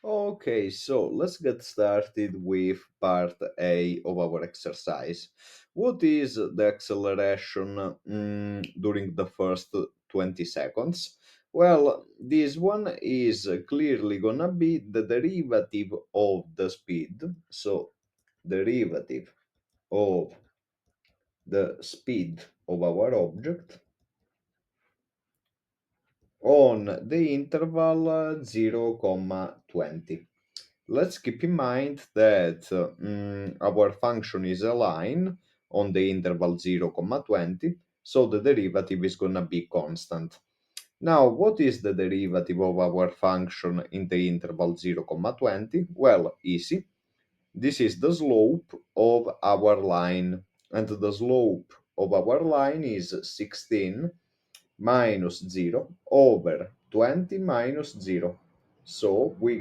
Okay, so let's get started with part A of our exercise. What is the acceleration during the first 20 seconds? Well, this one is clearly gonna be the derivative of the speed. So, derivative of the speed of our object on the interval 0, comma 20. Let's keep in mind that our function is a line on the interval 0, comma 20, so the derivative is going to be constant. Now, what is the derivative of our function in the interval 0, comma 20? Well, easy. This is the slope of our line, and the slope of our line is 16 minus 0 over 20 minus 0. So we